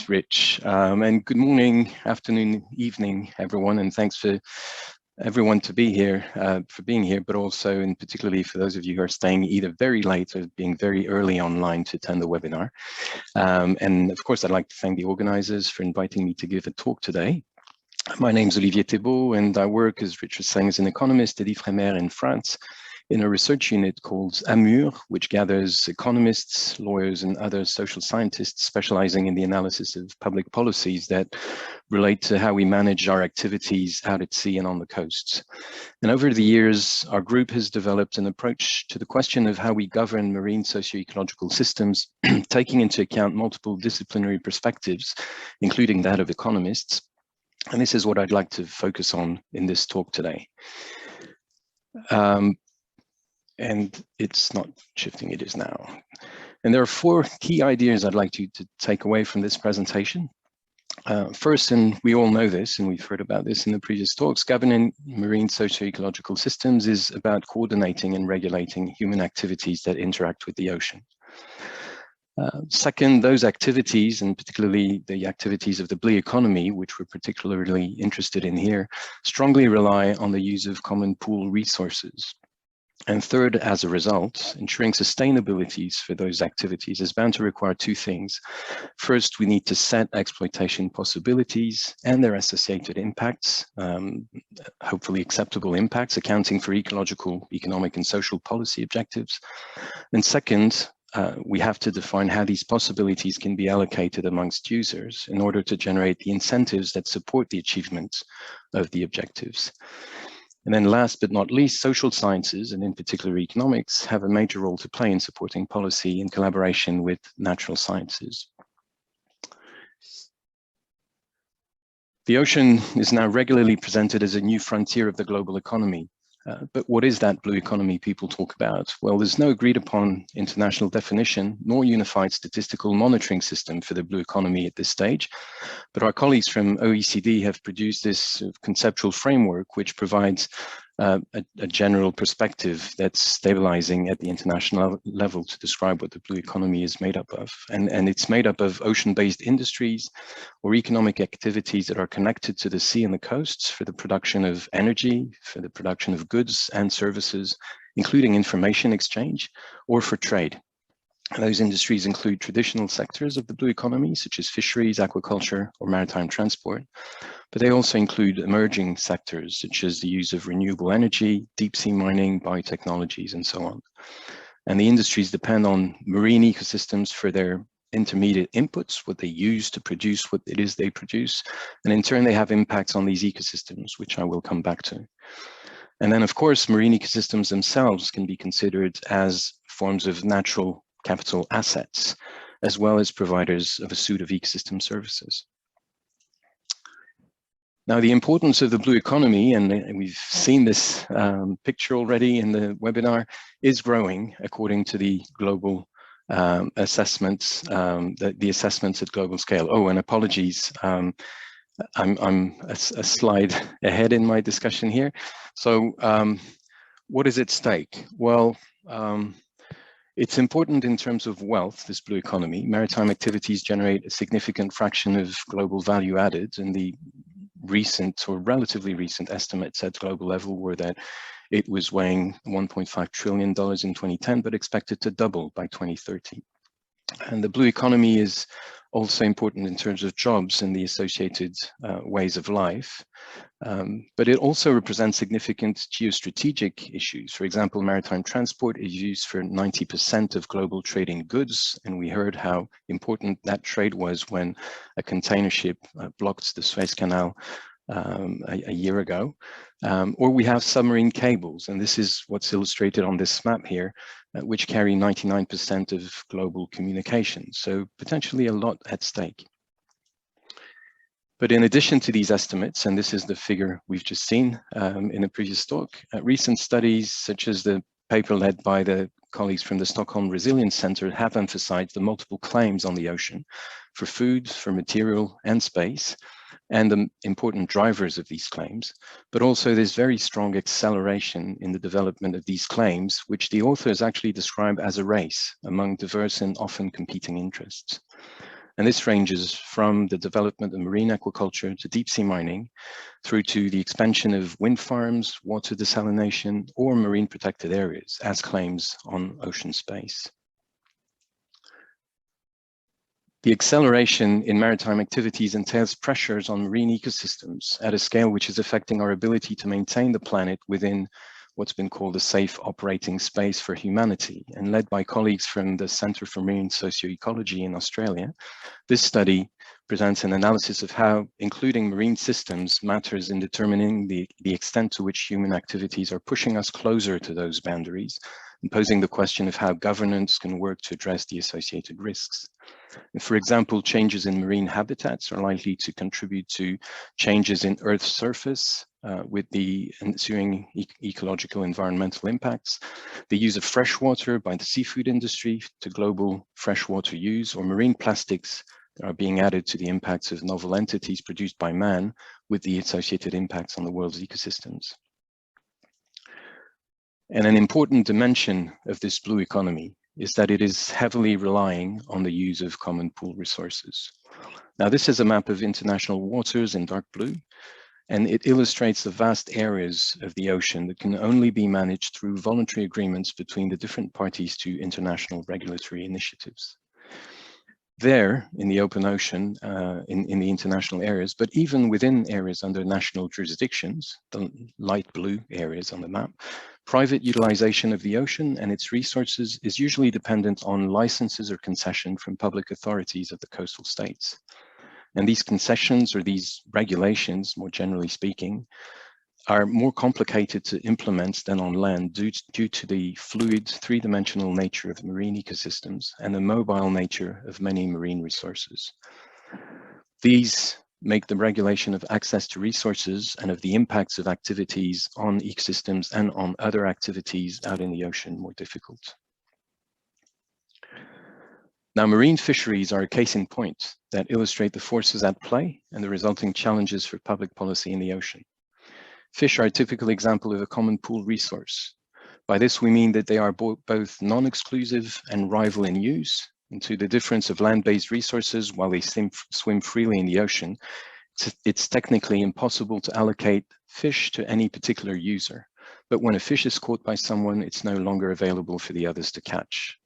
Thanks, Rich. And good morning, afternoon, evening, everyone. And thanks for everyone to be here, for being here, but also and particularly for those of you who are staying either very late or being very early online to attend the webinar. And of course, I'd like to thank the organizers for inviting me to give a talk today. My name is Olivier Thebaud, and I work, as Rich was saying, as an economist at Ifremer in France, in a research unit called MSEAS, which gathers economists, lawyers, and other social scientists specializing in the analysis of public policies that relate to how we manage our activities out at sea and on the coasts. And over the years, our group has developed an approach to the question of how we govern marine socio-ecological systems, taking into account multiple disciplinary perspectives, including that of economists. And this is what I'd like to focus on in this talk today. And it's not shifting, it is now. And there are four key ideas I'd like you to take away from this presentation. First, and we all know this, and we've heard about this in the previous talks, governing marine socio-ecological systems is about coordinating and regulating human activities that interact with the ocean. Second, those activities, and particularly the activities of the blue economy, which we're particularly interested in here, strongly rely on the use of common pool resources. And third, as a result, ensuring sustainability for those activities is bound to require two things. First, we need to set exploitation possibilities and their associated impacts, hopefully acceptable impacts, accounting for ecological, economic, and social policy objectives. And second, we have to define how these possibilities can be allocated amongst users in order to generate the incentives that support the achievement of the objectives. And then last but not least, social sciences, and in particular economics, have a major role to play in supporting policy in collaboration with natural sciences. The ocean is now regularly presented as a new frontier of the global economy. But what is that blue economy people talk about? Well, there's no agreed upon international definition nor unified statistical monitoring system for the blue economy at this stage. But our colleagues from OECD have produced this conceptual framework, which provides a general perspective that's stabilizing at the international level to describe what the blue economy is made up of. And it's made up of ocean-based industries or economic activities that are connected to the sea and the coasts for the production of energy, for the production of goods and services, including information exchange, or for trade. And those industries include traditional sectors of the blue economy, such as fisheries, aquaculture, or maritime transport. But they also include emerging sectors, such as the use of renewable energy, deep sea mining, biotechnologies, and so on. And the industries depend on marine ecosystems for their intermediate inputs, what they use to produce what it is they produce. And in turn, they have impacts on these ecosystems, which I will come back to. And then, of course, marine ecosystems themselves can be considered as forms of natural capital assets, as well as providers of a suite of ecosystem services. Now, the importance of the blue economy, and we've seen this picture already in the webinar, is growing according to the global assessments, the assessments at global scale. Oh, and apologies, I'm a slide ahead in my discussion here. So what is at stake? Well, it's important in terms of wealth, this blue economy. Maritime activities generate a significant fraction of global value added, and the recent or relatively recent estimates at global level were that it was weighing $1.5 trillion in 2010, but expected to double by 2030. And the blue economy is also important in terms of jobs and the associated ways of life. But it also represents significant geostrategic issues. For example, maritime transport is used for 90% of global trade in goods. And we heard how important that trade was when a container ship blocked the Suez Canal a year ago. Or we have submarine cables, and this is what's illustrated on this map here, which carry 99% of global communications. So potentially a lot at stake. But in addition to these estimates, and this is the figure we've just seen in a previous talk, recent studies such as the paper led by the colleagues from the Stockholm Resilience Center have emphasized the multiple claims on the ocean for food, for material and space, and the important drivers of these claims, but also this very strong acceleration in the development of these claims, which the authors actually describe as a race among diverse and often competing interests. And this ranges from the development of marine aquaculture to deep sea mining, through to the expansion of wind farms, water desalination, or marine protected areas, as claims on ocean space. The acceleration in maritime activities entails pressures on marine ecosystems at a scale which is affecting our ability to maintain the planet within what's been called a safe operating space for humanity. And led by colleagues from the Centre for Marine Socioecology in Australia, this study presents an analysis of how including marine systems matters in determining the extent to which human activities are pushing us closer to those boundaries, and posing the question of how governance can work to address the associated risks. For example, changes in marine habitats are likely to contribute to changes in Earth's surface with the ensuing ecological environmental impacts, the use of freshwater by the seafood industry to global freshwater use, or marine plastics that are being added to the impacts of novel entities produced by man with the associated impacts on the world's ecosystems. And an important dimension of this blue economy is that it is heavily relying on the use of common pool resources. Now, this is a map of international waters in dark blue, and it illustrates the vast areas of the ocean that can only be managed through voluntary agreements between the different parties to international regulatory initiatives. There, in the open ocean, in the international areas, but even within areas under national jurisdictions, the light blue areas on the map, private utilization of the ocean and its resources is usually dependent on licenses or concession from public authorities of the coastal states. And these concessions, or these regulations, more generally speaking, are more complicated to implement than on land due to the fluid, three-dimensional nature of marine ecosystems and the mobile nature of many marine resources. These make the regulation of access to resources and of the impacts of activities on ecosystems and on other activities out in the ocean more difficult. Now, marine fisheries are a case in point that illustrate the forces at play and the resulting challenges for public policy in the ocean. Fish are a typical example of a common pool resource. By this, we mean that they are both non-exclusive and rival in use. And to the difference of land-based resources, while they swim freely in the ocean, it's technically impossible to allocate fish to any particular user. But when a fish is caught by someone, it's no longer available for the others to catch.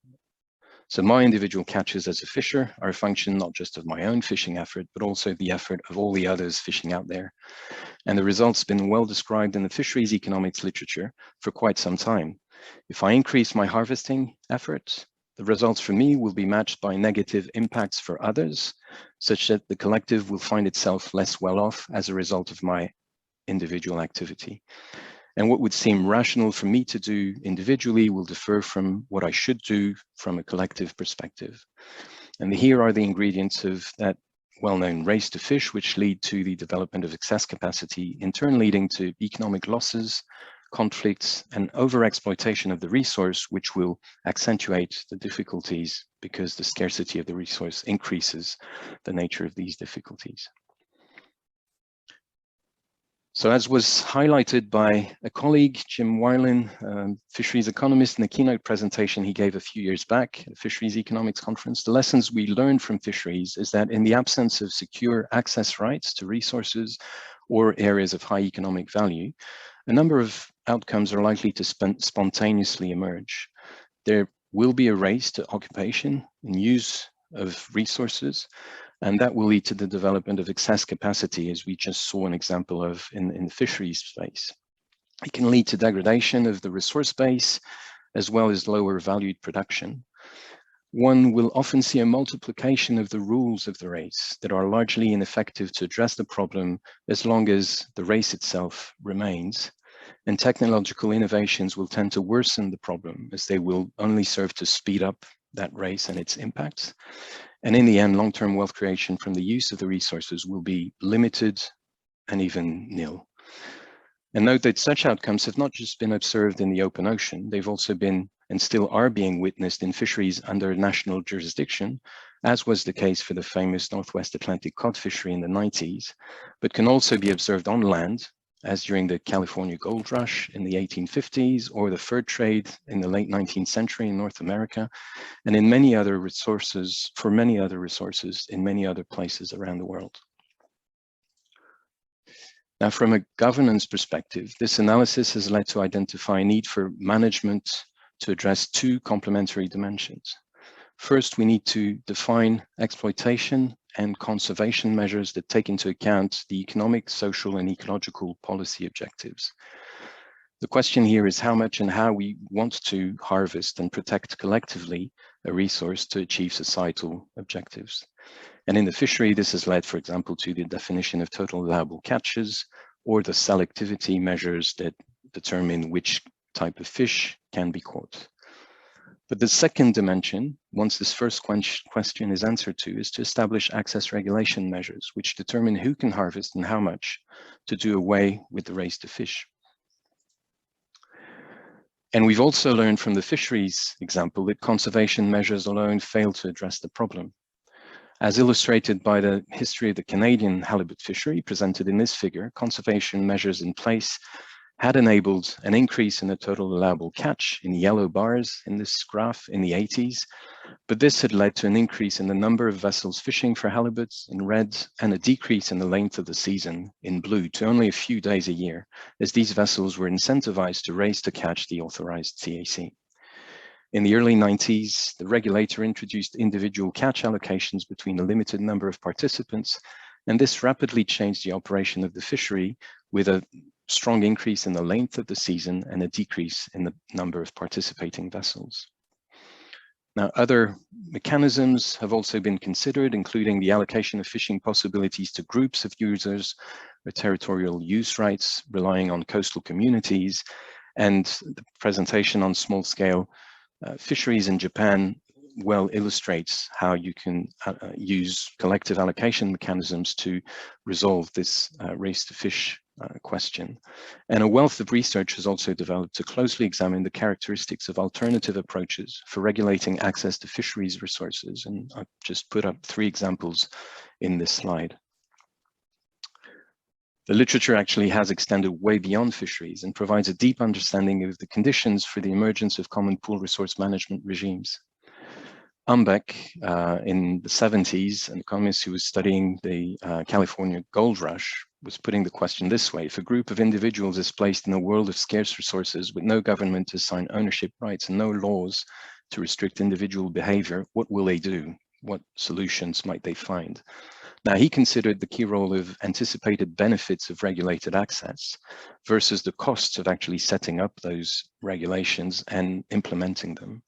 So my individual catches as a fisher are a function not just of my own fishing effort, but also the effort of all the others fishing out there. And the results have been well described in the fisheries economics literature for quite some time. If I increase my harvesting effort, the results for me will be matched by negative impacts for others, such that the collective will find itself less well off as a result of my individual activity. And what would seem rational for me to do individually will differ from what I should do from a collective perspective. And here are the ingredients of that well-known race to fish, which lead to the development of excess capacity, in turn leading to economic losses, conflicts, and overexploitation of the resource, which will accentuate the difficulties because the scarcity of the resource increases the nature of these difficulties. So as was highlighted by a colleague, Jim Weiland, fisheries economist, in the keynote presentation he gave a few years back at the Fisheries Economics Conference, the lessons we learned from fisheries is that in the absence of secure access rights to resources or areas of high economic value, a number of outcomes are likely to spontaneously emerge. There will be a race to occupation and use of resources, and that will lead to the development of excess capacity, as we just saw an example of in the fisheries space. It can lead to degradation of the resource base, as well as lower valued production. One will often see a multiplication of the rules of the race that are largely ineffective to address the problem as long as the race itself remains. And technological innovations will tend to worsen the problem, as they will only serve to speed up that race and its impacts. And in the end, long-term wealth creation from the use of the resources will be limited and even nil. And note that such outcomes have not just been observed in the open ocean, they've also been and still are being witnessed in fisheries under national jurisdiction, as was the case for the famous Northwest Atlantic cod fishery in the 90s, but can also be observed on land as during the California gold rush in the 1850s, or the fur trade in the late 19th century in North America, and in many other resources, for many other resources in many other places around the world. Now, from a governance perspective, this analysis has led to identify a need for management to address two complementary dimensions. First, we need to define exploitation and conservation measures that take into account the economic, social, and ecological policy objectives. The question here is how much and how we want to harvest and protect collectively a resource to achieve societal objectives. And in the fishery, this has led, for example, to the definition of total allowable catches or the selectivity measures that determine which type of fish can be caught. But the second dimension, once this first question is answered to, is to establish access regulation measures, which determine who can harvest and how much to do away with the race to fish. And we've also learned from the fisheries example that conservation measures alone fail to address the problem. As illustrated by the history of the Canadian halibut fishery presented in this figure, conservation measures in place had enabled an increase in the total allowable catch in yellow bars in this graph in the 80s, but this had led to an increase in the number of vessels fishing for halibuts in red and a decrease in the length of the season in blue to only a few days a year, as these vessels were incentivized to race to catch the authorized CAC. In the early 90s, the regulator introduced individual catch allocations between a limited number of participants, and this rapidly changed the operation of the fishery with a strong increase in the length of the season and a decrease in the number of participating vessels. Now, other mechanisms have also been considered, including the allocation of fishing possibilities to groups of users or territorial use rights relying on coastal communities, and the presentation on small-scale fisheries in Japan well illustrates how you can use collective allocation mechanisms to resolve this race to fish question. And a wealth of research has also developed to closely examine the characteristics of alternative approaches for regulating access to fisheries resources. And I've just put up 3 examples in this slide. The literature actually has extended way beyond fisheries and provides a deep understanding of the conditions for the emergence of common pool resource management regimes. Umbeck in the 70s, an economist who was studying the California gold rush, was putting the question this way: if a group of individuals is placed in a world of scarce resources with no government to assign ownership rights and no laws to restrict individual behavior, what will they do? What solutions might they find? Now, he considered the key role of anticipated benefits of regulated access versus the costs of actually setting up those regulations and implementing them.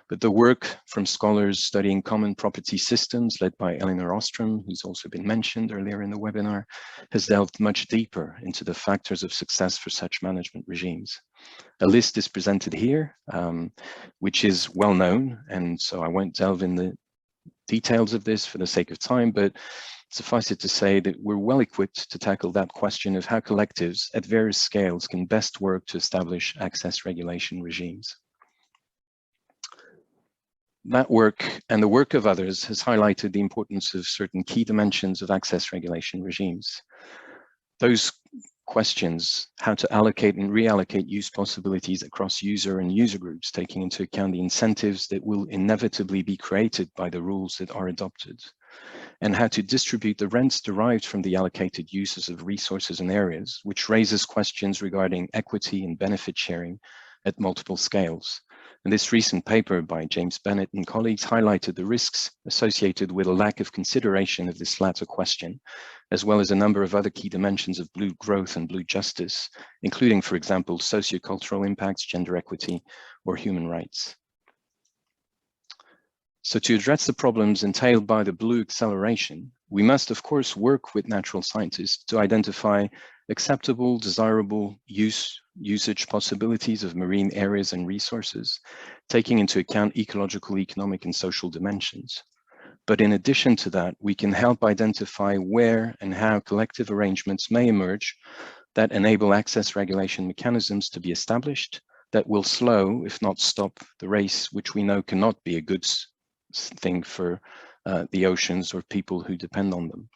But the work from scholars studying common property systems led by Elinor Ostrom, who's also been mentioned earlier in the webinar, has delved much deeper into the factors of success for such management regimes. A list is presented here, which is well known, and so I won't delve in the details of this for the sake of time, but suffice it to say that we're well equipped to tackle that question of how collectives at various scales can best work to establish access regulation regimes. That work and the work of others has highlighted the importance of certain key dimensions of access regulation regimes. Those questions, how to allocate and reallocate use possibilities across user and user groups, taking into account the incentives that will inevitably be created by the rules that are adopted, and how to distribute the rents derived from the allocated uses of resources and areas, which raises questions regarding equity and benefit sharing at multiple scales. And this recent paper by James Bennett and colleagues highlighted the risks associated with a lack of consideration of this latter question, as well as a number of other key dimensions of blue growth and blue justice, including, for example, sociocultural impacts, gender equity, or human rights. So to address the problems entailed by the blue acceleration, we must, of course, work with natural scientists to identify acceptable, desirable usage possibilities of marine areas and resources, taking into account ecological, economic, and social dimensions. But in addition to that, we can help identify where and how collective arrangements may emerge that enable access regulation mechanisms to be established that will slow, if not stop, the race, which we know cannot be a good thing for the oceans or people who depend on them.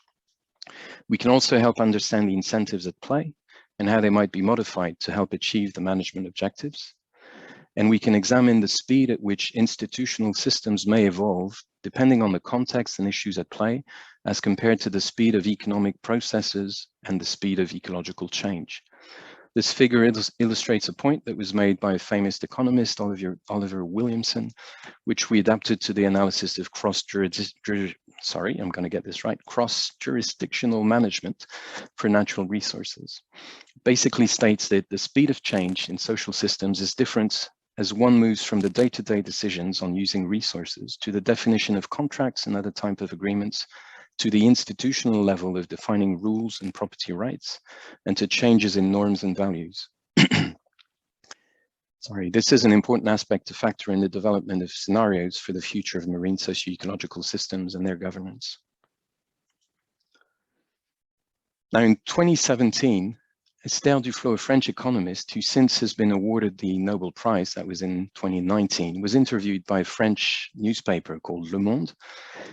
We can also help understand the incentives at play and how they might be modified to help achieve the management objectives. And we can examine the speed at which institutional systems may evolve depending on the context and issues at play, as compared to the speed of economic processes and the speed of ecological change. This figure illustrates a point that was made by a famous economist, Oliver Williamson, which we adapted to the analysis of cross-jurisdictional management for natural resources. Basically states that the speed of change in social systems is different as one moves from the day-to-day decisions on using resources to the definition of contracts and other type of agreements, to the institutional level of defining rules and property rights, and to changes in norms and values. Sorry, this is an important aspect to factor in the development of scenarios for the future of marine socio-ecological systems and their governance. Now, in 2017, Esther Duflo, a French economist who since has been awarded the Nobel Prize, that was in 2019, was interviewed by a French newspaper called Le Monde,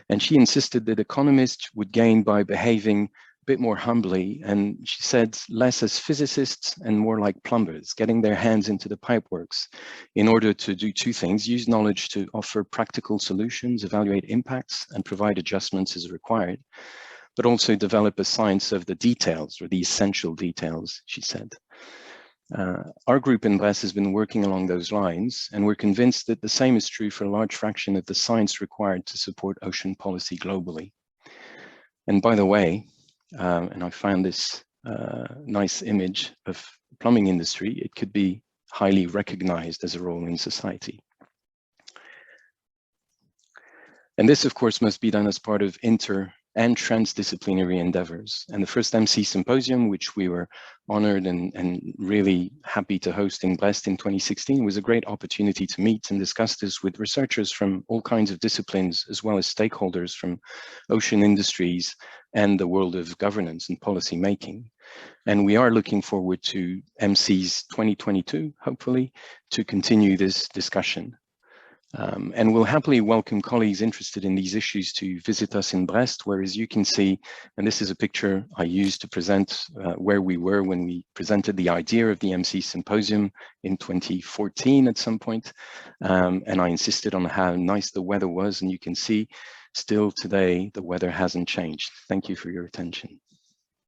and she insisted that economists would gain by behaving a bit more humbly, and she said less as physicists and more like plumbers, getting their hands into the pipeworks in order to do two things: use knowledge to offer practical solutions, evaluate impacts, and provide adjustments as required, but also develop a science of the details, or the essential details, she said. Our group in MSEAS has been working along those lines, and we're convinced that the same is true for a large fraction of the science required to support ocean policy globally. And by the way, and I found this nice image of the plumbing industry, it could be highly recognized as a role in society. And this, of course, must be done as part of inter and transdisciplinary endeavors. And the first MSEAS symposium, which we were honored and really happy to host in Brest in 2016, was a great opportunity to meet and discuss this with researchers from all kinds of disciplines, as well as stakeholders from ocean industries and the world of governance and policy making. And we are looking forward to MSEAS 2022, hopefully, to continue this discussion. And we'll happily welcome colleagues interested in these issues to visit us in Brest, where, as you can see, and this is a picture I used to present where we were when we presented the idea of the MSEAS symposium in 2014 at some point. And I insisted on how nice the weather was, and you can see still today the weather hasn't changed. Thank you for your attention.